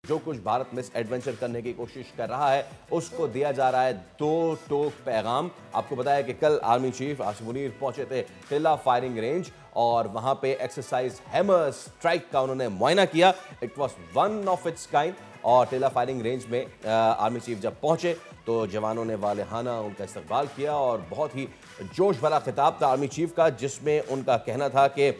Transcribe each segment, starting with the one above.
जो कुछ Bharat miss adventure करने की कोशिश कर रहा है उसको दिया जा रहा है दो टोक पैगाम। आपको बताया कि कल आर्मी चीफ आसिफ मुनीर पहुंचे थे टिल्ला फायरिंग रेंज और वहां पे एक्सरसाइज हैमर स्ट्राइक का उन्होंने मुआयना किया। It was one of its kind. और टिल्ला फायरिंग रेंज में आर्मी चीफ जब पहुंचे तो जवानों ने वालेहाना उनका इस्तकबाल किया और बहुत ही जोश भरा खिताब था आर्मी चीफ का, जिसमें उनका कहना था कि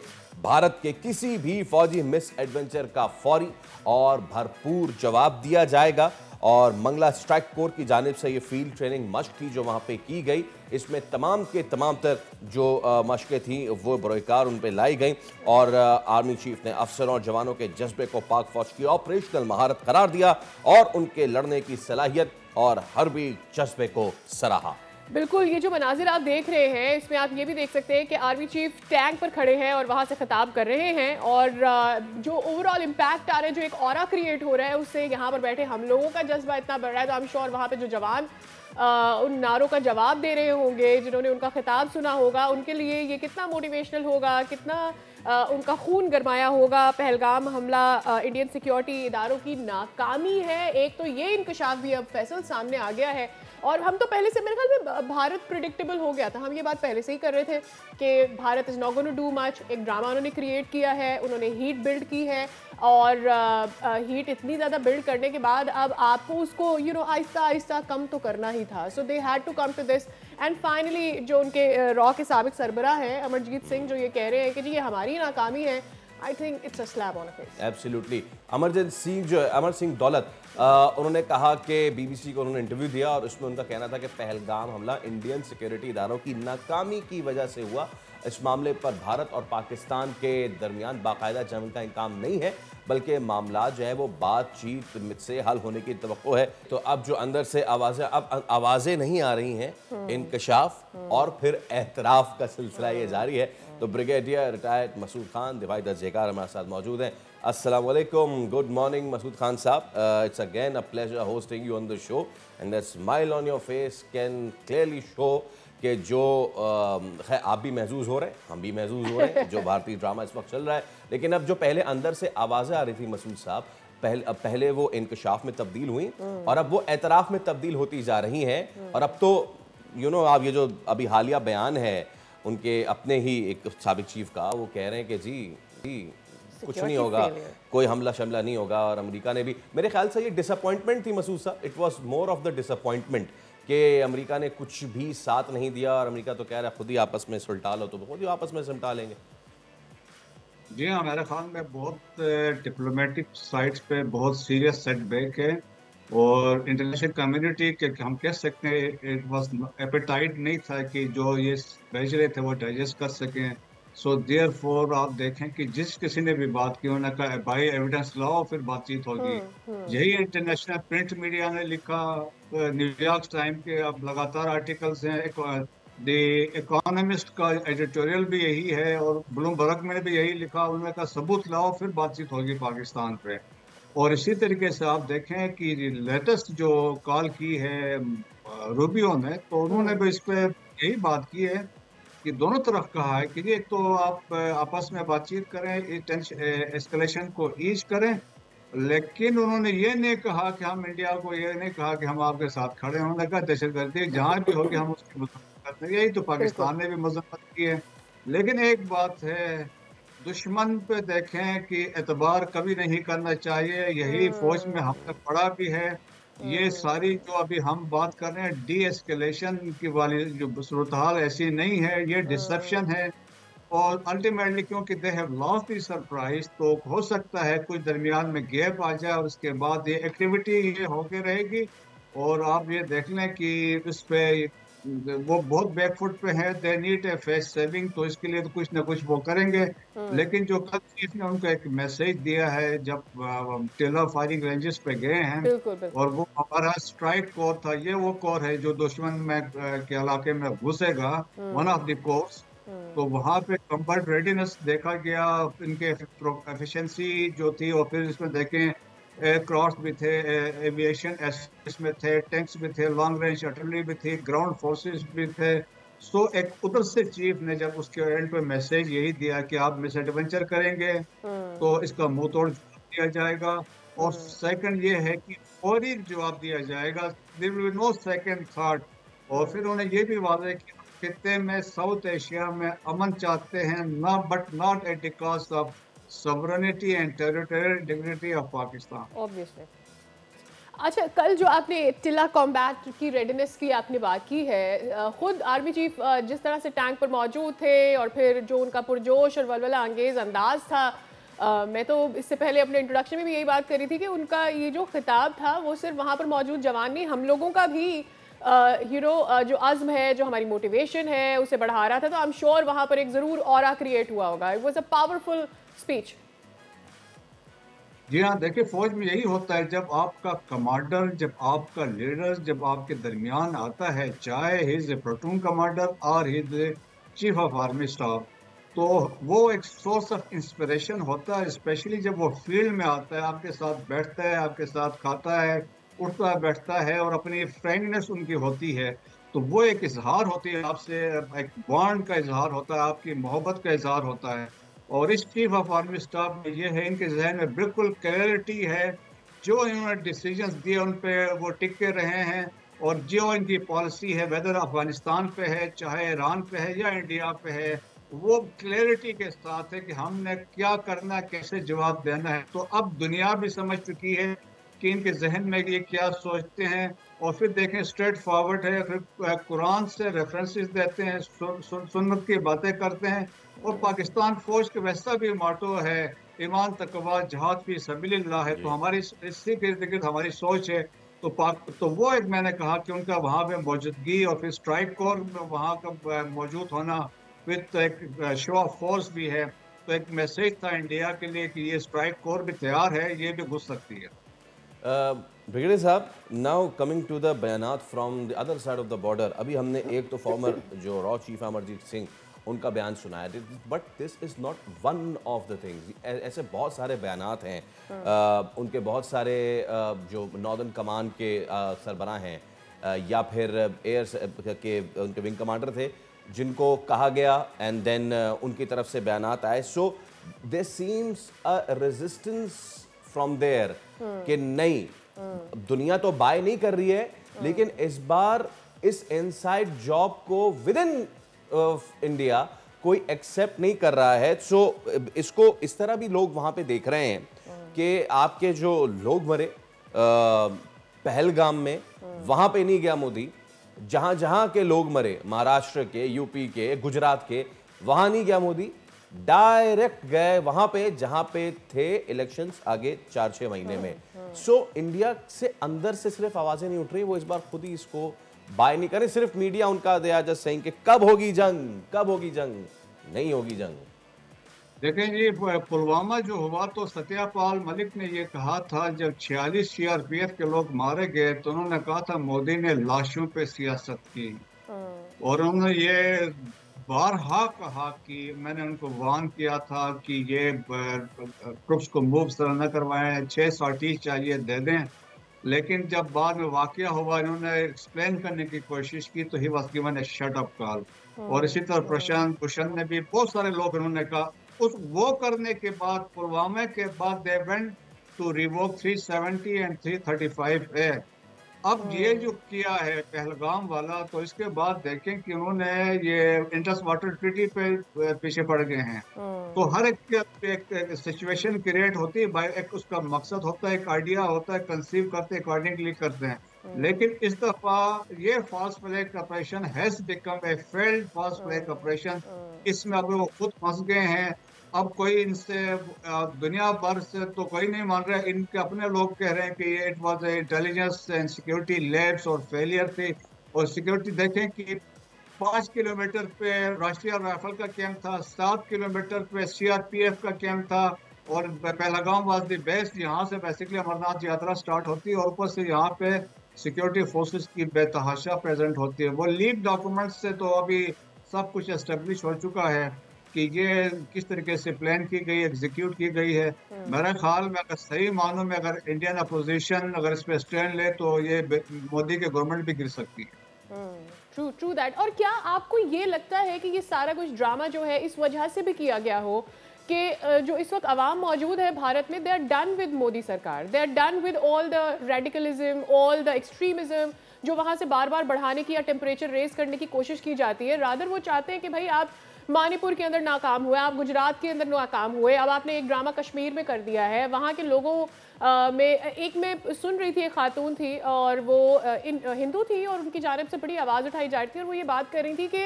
भारत के किसी भी फौजी मिस एडवेंचर का फौरी और भरपूर जवाब दिया जाएगा। और मंगला स्ट्राइक कोर की जानिब से ये फील्ड ट्रेनिंग मशक थी जो वहाँ पे की गई। इसमें तमाम के तमाम तर जो मशकें थी वो बरोकार उन पे लाई गई और आर्मी चीफ ने अफसरों और जवानों के जज्बे को पाक फौज की ऑपरेशनल महारत करार दिया और उनके लड़ने की सलाहियत और हर्बी जज्बे को सराहा। बिल्कुल, ये जो मनाजिर आप देख रहे हैं इसमें आप ये भी देख सकते हैं कि आर्मी चीफ टैंक पर खड़े हैं और वहाँ से खिताब कर रहे हैं और जो ओवरऑल इम्पैक्ट आ रहा है, जो एक ऑरा क्रिएट हो रहा है, उससे यहाँ पर बैठे हम लोगों का जज्बा इतना बढ़ रहा है। तो आई एम श्योर वहाँ पे जो जवान उन नारों का जवाब दे रहे होंगे, जिन्होंने उनका खिताब सुना होगा, उनके लिए ये कितना मोटिवेशनल होगा, कितना उनका खून गरमाया होगा। पहलगाम हमला इंडियन सिक्योरिटी इदारों की नाकामी है, एक तो ये इंकशाफ भी अब फैसल सामने आ गया है। और हम तो पहले से मेरे ख्याल में भारत प्रिडिक्टेबल हो गया था, हम ये बात पहले से ही कर रहे थे कि Bharat is not going to do much. एक ड्रामा उन्होंने क्रिएट किया है, उन्होंने हीट बिल्ड की है और हीट इतनी ज़्यादा बिल्ड करने के बाद अब आपको उसको आहिस्ता आहिस्ता कम तो करना ही था। So they had to come to this and finally जो उनके रॉ के साबिक सरबराह हैं अमरजीत सिंह, जो ये कह रहे हैं कि जी ये हमारी नाकामी है, I think it's a slap on the face. Absolutely. Amarjeet Singh जो अमर सिंह दौलत उन्होंने कहा कि बीबीसी को उन्होंने इंटरव्यू दिया और उसमें उनका कहना था कि पहलगाम हमला इंडियन सिक्योरिटी इदारों की नाकामी की वजह से हुआ। इस मामले पर भारत और पाकिस्तान के दरमियान बाकायदा जंग का इंतकाम नहीं है, बल्कि मामला जो है वो बातचीत से हल होने की तवक्को है। तो अब जो अंदर से आवाज़ें नहीं आ रही हैं, इंकशाफ और फिर एतराफ़ का सिलसिला ये जारी है। तो ब्रिगेडियर रिटायर्ड मसूद खान दिवाई दर्जेकार हमारे साथ मौजूद हैं। अस्सलाम वालेकुम, गुड मॉर्निंग मसूद खान साहब। It's again a pleasure hosting you on the show and that smile on your face can clearly show कि जो खैर आप भी महसूस हो रहे हैं, हम भी महसूस हो रहे हैं जो भारतीय ड्रामा इस वक्त चल रहा है। लेकिन अब जो पहले अंदर से आवाज़ें आ रही थी मसूद साहब, पहले वो इंकशाफ में तब्दील हुई और अब वो एतराफ़ में तब्दील होती जा रही हैं। और अब तो आप ये जो अभी हालिया बयान है उनके अपने ही एक साबिक चीफ का, वो कह रहे हैं कि जी कुछ नहीं होगा, कोई हमला शमला नहीं होगा। और अमेरिका ने भी, मेरे ख्याल से ये डिसअपॉइंटमेंट थी मसूद साहब, it was more of the disappointment कि अमेरिका ने कुछ भी साथ नहीं दिया और अमेरिका तो कह रहा है खुद ही आपस में सुलटा लो, तो खुद ही आपस में सिमटा लेंगे। जी हाँ, मेरे ख्याल में बहुत डिप्लोमेटिक साइड्स पे बहुत सीरियस सेटबैक है और इंटरनेशनल कम्युनिटी के हम कह सकते हैं इट वाज एपेटाइट नहीं था कि जो ये भेज रहे थे वो डाइजेस्ट कर सकें। सो देयरफॉर आप देखें कि जिस किसी ने भी बात की उन्होंने कहा बाई एविडेंस लाओ फिर बातचीत होगी। यही इंटरनेशनल प्रिंट मीडिया ने लिखा, न्यूयॉर्क टाइम के अब लगातार आर्टिकल्स हैं, द इकोनॉमिस्ट का एडिटोरियल भी यही है और ब्लूमबर्ग में भी यही लिखा, उन्होंने कहा सबूत लाओ फिर बातचीत होगी पाकिस्तान पे। और इसी तरीके से आप देखें कि लेटेस्ट जो कॉल की है रूबियो ने, तो उन्होंने भी इस पर यही बात की है कि दोनों तरफ कहा है कि एक तो आप आपस में बातचीत करें, एस्केलेशन को ईज करें, लेकिन उन्होंने ये नहीं कहा कि हम इंडिया को ये नहीं कहा कि हम आपके साथ खड़े हैं। उन्होंने कहा दहशतगर्दी जहाँ भी होगी हम उसकी मजम्मत करते हैं, यही तो पाकिस्तान ने भी मजम्मत की है। लेकिन एक बात है, दुश्मन पे देखें कि एतबार कभी नहीं करना चाहिए, यही फौज में हमने पढ़ा भी है। ये सारी जो अभी हम बात कर रहे हैं डी एस्केलेशन की वाली जो सूरत हाल ऐसी नहीं है, ये डिसेप्शन है और अल्टीमेटली क्योंकि they have lost the surprise, तो हो सकता है कुछ दरमियान में गैप आ जाए और उसके बाद ये एक्टिविटी ये होके रहेगी। और आप ये देख लें कि इस पे वो बहुत बैकफुट पे है, they need a face saving, तो इसके लिए तो कुछ ना कुछ वो करेंगे। लेकिन जो कल चीफ ने उनको एक मैसेज दिया है जब टिल्ला फायरिंग रेंजेस पे गए हैं और वो हमारा स्ट्राइक कोर था, ये वो कोर है जो दुश्मन में के इलाके में घुसेगा, वन ऑफ द कोर्स, तो वहाँ पे कम्बैट रेडीनेस देखा गया, इनके एफिशिएंसी जो थी। और फिर इसमें देखें एयरक्राफ्ट भी थे, एविएशन एसेट्स में थे, टैंक्स भी थे, लॉन्ग रेंज आर्टिलरी भी थी, ग्राउंड फोर्सेस भी थे। सो एक उधर से चीफ ने जब उसके एंड पे मैसेज यही दिया कि आप मिस एडवेंचर करेंगे तो इसका मुंह तोड़ दिया जाएगा। और सेकंड ये है कि फौरी जवाब दिया जाएगा, there will be no second thought. और फिर उन्होंने ये भी वादा किया खित्ते में, साउथ एशिया में अमन चाहते हैं ना, but not at the cost of sovereignty and territorial integrity of Pakistan. Obviously. अच्छा, कल जो आपने टिला कॉम्बैट की रेडीनेस की आपने बात की है, खुद आर्मी चीफ जिस तरह से टैंक पर मौजूद थे और फिर जो उनका पुरजोश और वलवला अंगेज अंदाज था, मैं तो इससे पहले अपने इंट्रोडक्शन में भी यही बात करी थी कि उनका ये जो खिताब था वो सिर्फ वहाँ पर मौजूद जवान नहीं, हम लोगों का भी जो अज़्म है, जो हमारी मोटिवेशन है, उसे बढ़ा रहा था। तो आई एम श्योर वहाँ पर एक ज़रूर ऑरा क्रिएट हुआ होगा। It was a powerful speech. जी हाँ, देखिए फौज में यही होता है, जब आपका कमांडर, जब आपका लीडर जब आपके दरमियान आता है, चाहे he is a platoon commander और he is chief of army staff, तो वो एक सोर्स ऑफ इंस्पिरेशन होता है, स्पेशली जब वो फील्ड में आता है, आपके साथ बैठता है, आपके साथ खाता है, उठता बैठता है और अपनी फ्रेंकनेस उनकी होती है, तो वो एक इजहार होती है आपसे, एक बॉन्ड का इजहार होता है, आपकी मोहब्बत का इजहार होता है। और इस चीफ ऑफ आर्मी स्टाफ में ये है, इनके जहन में बिल्कुल क्लैरिटी है, जो इन्होंने डिसीजंस दिए उन पे वो टिके रहे हैं, और जो इनकी पॉलिसी है, वेदर अफगानिस्तान पे है, चाहे ईरान पे है या इंडिया पे है, वो क्लैरिटी के साथ है कि हमने क्या करना है, कैसे जवाब देना है। तो अब दुनिया भी समझ चुकी है कि इनके जहन में ये क्या सोचते हैं। और फिर देखें, स्ट्रेट फॉरवर्ड है, फिर कुरान से रेफरेंसेस देते हैं, सुन्नत की बातें करते हैं। और पाकिस्तान फौज के वैसा भी माटो है, ईमान तकवा जहाद फी सबीलिल्लाह है, तो हमारी इसी के इर्द गिर्द हमारी सोच है। तो वो एक मैंने कहा कि उनका वहाँ पे मौजूदगी और फिर स्ट्राइक कोर में वहाँ का मौजूद होना विद एक शो ऑफ फोर्स भी है, तो एक मैसेज था इंडिया के लिए कि ये स्ट्राइक कोर भी तैयार है, ये भी घुस सकती है। ब्रिगेडियर साहब, नाउ कमिंग टू द बयानात from the other side of the border, अभी हमने एक तो फॉर्मर जो रॉ चीफ अमरजीत सिंह उनका बयान सुनाया, but this is not one of the things. ऐसे बहुत सारे बयानात हैं, उनके बहुत सारे जो नॉर्दर्न कमान के सरबराह हैं या फिर एयर के उनके विंग कमांडर थे, जिनको कहा गया एंड देन उनकी तरफ से बयानात आए। So there seems a resistance from there कि नहीं, दुनिया तो बाय नहीं कर रही है, लेकिन इस बार इस इनसाइड जॉब को विद इन इंडिया कोई एक्सेप्ट नहीं कर रहा है। सो इसको इस तरह भी लोग वहां पे देख रहे हैं कि आपके जो लोग मरे पहलगाम में, वहां पे नहीं गया मोदी, जहां जहां के लोग मरे, महाराष्ट्र के, यूपी के, गुजरात के, वहां नहीं गया मोदी, डायरेक्ट गए वहां पे जहां पे थे इलेक्शंस आगे 4-6 महीने में। सो इंडिया से अंदर से सिर्फ आवाजें नहीं उठ रही, वो इस बार खुद ही इसको बाय नहीं करें। सिर्फ मीडिया उनका दे आर जस्ट सेइंग कि कब होगी जंग, कब होगी जंग, नहीं होगी जंग। देखें जी, पुलवामा जो हुआ तो सत्यापाल मलिक ने ये कहा था, जब 46 सीआरपीएफ के लोग मारे गए तो उन्होंने कहा था मोदी ने लाशों पे सियासत की। और उन्होंने ये बारहा कहा कि मैंने उनको वार्न किया था कि ये ट्रुप्स को मूव न करवाएं, 6 सॉर्टी चाहिए दे दें। लेकिन जब बाद में वाकया हुआ, इन्होंने एक्सप्लेन करने की कोशिश की, तो he was given A shut up call. और इसी तरह प्रशांत भूषण ने भी, बहुत सारे लोग उन्होंने कहा। उस वो करने के बाद, पुलवामा के बाद, they went to revoke 370 and 335A। अब ये जो किया है पहलगाम वाला, तो इसके बाद देखें कि उन्होंने ये इंडस वाटर ट्रीटी पे पीछे पड़ गए हैं। तो हर एक सिचुएशन क्रिएट होती है, एक उसका मकसद होता है, एक आइडिया होता है, कंसीव करते हैं, अकॉर्डिंगली करते हैं। लेकिन इस दफा ये fast flag operation has become a failed fast flag operation. इसमें अब वो खुद फंस गए हैं। अब कोई इनसे दुनिया भर से तो कोई नहीं मान रहा, इनके अपने लोग कह रहे हैं कि it was intelligence and security labs और फेलियर थे। और सिक्योरिटी देखें कि 5 किलोमीटर पे राष्ट्रीय राइफल का कैंप था, 7 किलोमीटर पे सीआरपीएफ का कैंप था, और पहलगाम वाज द बेस्ट। यहाँ से बेसिकली अमरनाथ यात्रा स्टार्ट होती है, और ऊपर से यहाँ पे सिक्योरिटी फोर्सेस की बेतहाशा प्रेजेंट होती है। वो लीक डॉक्यूमेंट से तो अभी सब कुछ एस्टेब्लिश हो चुका है कि ये किस तरीके से प्लान की गई, एग्जीक्यूट की गई है। मेरा ख्याल में अगर सही मानों में अगर इंडियन अपोजिशन अगर इस पे स्टैंड ले, तो ये मोदी के गवर्नमेंट भी गिर सकती है। True that. और क्या आपको ये लगता है कि ये सारा कुछ ड्रामा जो है इस वजह से भी किया गया हो कि जो इस वक्त आवाम मौजूद है भारत में, they are done with Modi सरकार, they are done with all the radicalism, all the extremism जो वहाँ से बार बार बढ़ाने की या टेम्परेचर रेस करने की कोशिश की जाती है। रादर वो चाहते हैं कि भाई आप मणिपुर के अंदर नाकाम हुए, आप गुजरात के अंदर नाकाम हुए, अब आपने एक ड्रामा कश्मीर में कर दिया है। वहाँ के लोगों में मैं सुन रही थी, एक खातून थी और वो हिंदू थी और उनकी जानिब से बड़ी आवाज़ उठाई जा रही थी और वो ये बात कर रही थी कि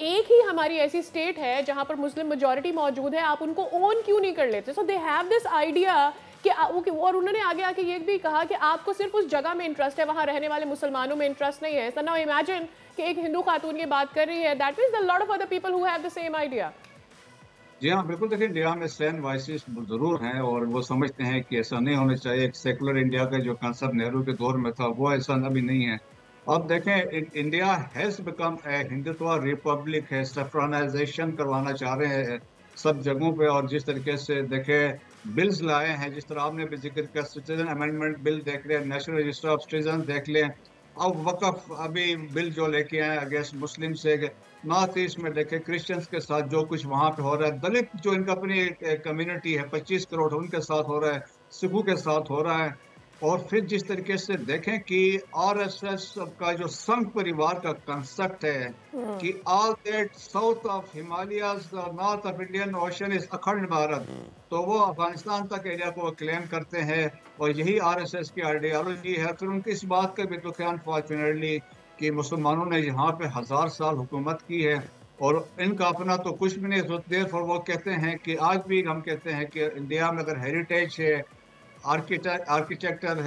एक ही हमारी ऐसी स्टेट है जहाँ पर मुस्लिम मेजॉरिटी मौजूद है, आप उनको ओन क्यों नहीं कर लेते। सो दे हैव दिस आइडिया कि और उन्होंने आगे आके ये भी कहा कि आपको सिर्फ उस जगह में इंटरेस्ट है, वहाँ रहने वाले मुसलमानों में इंटरेस्ट नहीं है। सो नाउ इमेजिन कि एक हिंदू खातून ये बात कर रही है, that means the lot of other people who have the same idea. जी हाँ, बिल्कुल। देखिए, इंडिया में स्टैंड वॉइसेस जरूर हैं और वो समझते हैं कि ऐसा नहीं होना चाहिए। एक सेकुलर इंडिया का जो कंसेप्ट नेहरू के दौर में था वो ऐसा अभी नहीं है। अब देखें, India has become a Hindutva Republic है, सेफ्रानाइजेशन करवाना चाह रहे हैं सब जगहों पे। और जिस तरीके से देखें बिल्स लाए हैं, जिस तरह आपने भी जिक्र किया, सिटीजन अमेंडमेंट बिल देख लें, नेशनल रजिस्टर ऑफ सिटीजन देख लें, अब वक़्फ़ अभी बिल जो लेके आए अगेंस्ट मुस्लिम से, नॉर्थ ईस्ट में देखें क्रिश्चियंस के साथ जो कुछ वहाँ पे हो रहा है, दलित जो इनका अपनी कम्युनिटी है 25 करोड़ उनके साथ हो रहा है, सिखों के साथ हो रहा है। और फिर जिस तरीके से देखें कि आरएसएस का जो संघ परिवार का कंसेप्ट है कि all that south of Himalayas north of Indian ocean is अखंड भारत, तो वो अफगानिस्तान तक एरिया को क्लेम करते हैं और यही आरएसएस की आइडियोलॉजी है। फिर उनकी इस बात का भी दुख है अनफॉर्चुनेटली कि मुसलमानों ने यहाँ पे 1000 साल हुकूमत की है और इनका अपना तो कुछ भी नहीं। देर फॉर वो कहते हैं कि आज भी हम कहते हैं कि इंडिया में अगर हेरिटेज है, आर्किटेक्चर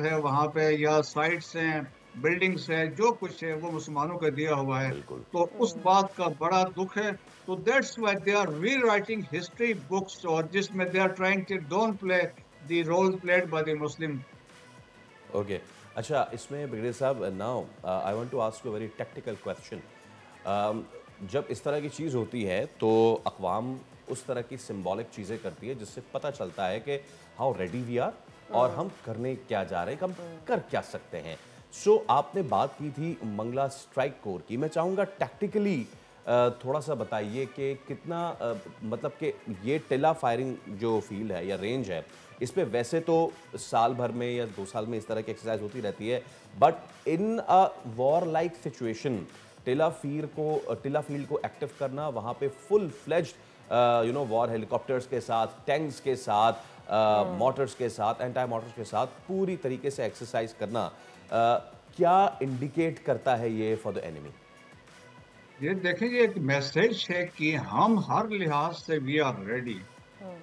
है वहाँ पे, या साइट्स हैं, बिल्डिंग्स है, जो कुछ है वो मुसलमानों का दिया हुआ है। तो उस बात का बड़ा दुख है। तो that's why they are rewriting history books, और जिसमें they are trying to don't play the role played by the Muslim. Okay, अच्छा, इसमें ब्रिगेडियर साहब, now I want to ask you very technical question. जब इस तरह की चीज़ होती है तो अक़वाम उस तरह की सिंबॉलिक चीज़ें करती है जिससे पता चलता है कि हाउ रेडी वी आर और हम करने क्या जा रहे हैं, हम कर क्या सकते हैं। सो आपने बात की थी मंगला स्ट्राइक कोर की, मैं चाहूँगा टैक्टिकली थोड़ा सा बताइए कि कितना मतलब कि ये टिला फायरिंग जो फील्ड है या रेंज है, इस पे वैसे तो साल भर में या 2 साल में इस तरह की एक्सरसाइज होती रहती है, but in a war like situation टिला फील्ड को एक्टिव करना, वहाँ पे फुल फ्लेज्ड वॉर हेलीकॉप्टर्स के साथ, टैंक्स के साथ, मोटर्स के साथ, एंटी मोटर्स के साथ पूरी तरीके से एक्सरसाइज करना, क्या इंडिकेट करता है ये फॉर द एनिमी? ये देखिए, एक मैसेज है कि हम हर लिहाज से वी आर रेडी,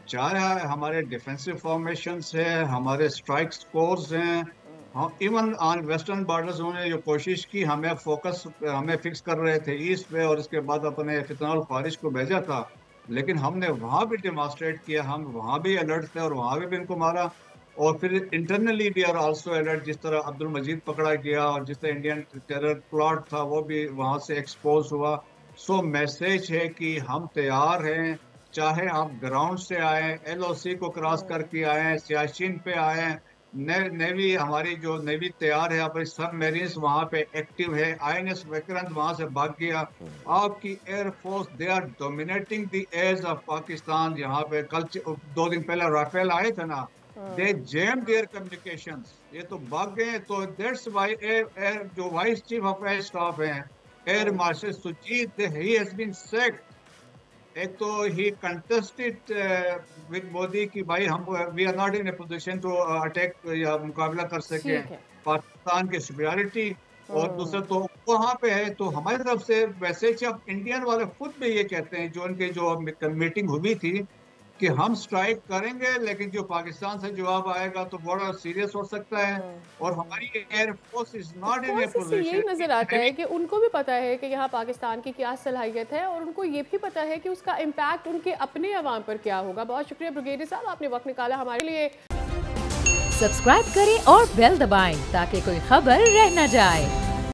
चाहे हमारे डिफेंसिव फॉर्मेशंस है, हमारे स्ट्राइक स्कोर्स हैं, हम इवन ऑन वेस्टर्न बॉर्डर्स उन्होंने जो कोशिश की हमें फिक्स कर रहे थे ईस्ट पे, और इसके बाद अपने फितनाउल फारिश को भेजा था, लेकिन हमने वहाँ भी डेमोन्स्ट्रेट किया, हम वहाँ भी अलर्ट थे और वहाँ भी इनको मारा। और फिर internally we are also alert, जिस तरह अब्दुल मजीद पकड़ा गया और जिस तरह इंडियन टेरर प्लॉट था वो भी वहाँ से एक्सपोज हुआ। सो मैसेज है कि हम तैयार हैं, चाहे आप ग्राउंड से आए, LOC को क्रॉस करके आए, सियाचिन पे आए, नेवी हमारी जो नेवी तैयार है, अपने सब मेरीन्स वहाँ पे एक्टिव है, INS विक्रांत वहाँ से भाग गया। आपकी air force they are dominating the airs of Pakistan. यहाँ पे कल 2 दिन पहले राफेल आए थे ना, दे जैम देयर कम्युनिकेशंस, ये तो भाग गए। तो दैट्स व्हाई एयर जो vice chief of air staff हैं, air marshal Sujeet, he has been sacked. एक तो ही कंटेस्टेड विद मोदी कि भाई हम we are not in a position to attack या मुकाबला कर सके पाकिस्तान की सुपीरियरिटी, और दूसरा तो वहाँ पे है। तो हमारी तरफ से वैसे अब इंडियन वाले खुद भी ये कहते हैं, जो उनके जो मीटिंग हुई थी, कि हम स्ट्राइक करेंगे लेकिन जो पाकिस्तान से जवाब आएगा तो बड़ा सीरियस हो सकता है, और हमारी air force is not in a position. यही नजर आता है कि उनको भी पता है कि यहाँ पाकिस्तान की क्या सलाहियत है, और उनको ये भी पता है कि उसका इम्पैक्ट उनके अपने अवाम पर क्या होगा। बहुत शुक्रिया ब्रिगेडियर साहब, आपने वक्त निकाला हमारे लिए। सब्सक्राइब करें और बेल दबाएं ताकि कोई खबर रह न जाए।